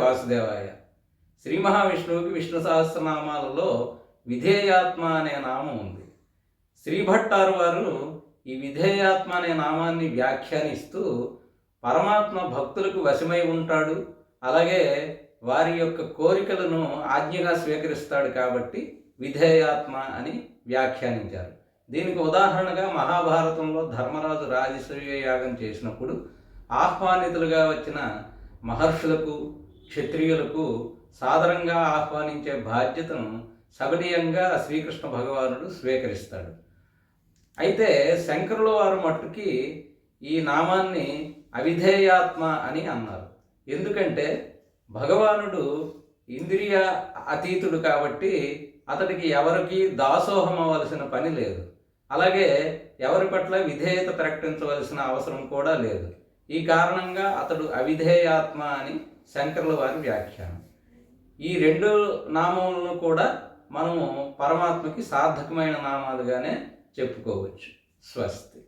వాసుదేవాయ. శ్రీ మహావిష్ణువుకి విష్ణు సహస్రనామాలలో విధేయాత్మ అనే నామం ఉంది. శ్రీభట్టారు వారు ఈ విధేయాత్మ అనే నామాన్ని వ్యాఖ్యానిస్తూ పరమాత్మ భక్తులకు వశమై ఉంటాడు, అలాగే వారి యొక్క కోరికలను ఆజ్ఞగా స్వీకరిస్తాడు కాబట్టి విధేయాత్మ అని వ్యాఖ్యానించారు. దీనికి ఉదాహరణగా మహాభారతంలో ధర్మరాజు రాజసూయ యాగం చేసినప్పుడు ఆహ్వానితులుగా వచ్చిన మహర్షులకు, క్షత్రియులకు సాదరంగా ఆహ్వానించే బాధ్యతను సగనీయంగా శ్రీకృష్ణ భగవానుడు స్వీకరిస్తాడు. అయితే శంకరుల వారు మట్టుకి ఈ నామాన్ని అవిధేయాత్మ అని అన్నారు. ఎందుకంటే భగవానుడు ఇంద్రియ అతీతుడు కాబట్టి అతడికి ఎవరికి దాసోహం అవ్వాల్సిన పని లేదు, అలాగే ఎవరి పట్ల విధేయత ప్రకటించవలసిన అవసరం కూడా లేదు. ఈ కారణంగా అతడు అవిధేయాత్మ అని శంకరుల వారి వ్యాఖ్యానం. ఈ రెండు నామములను కూడా మనము పరమాత్మకి సార్థకమైన నామాలుగానే చెప్పుకోవచ్చు. స్వస్తి.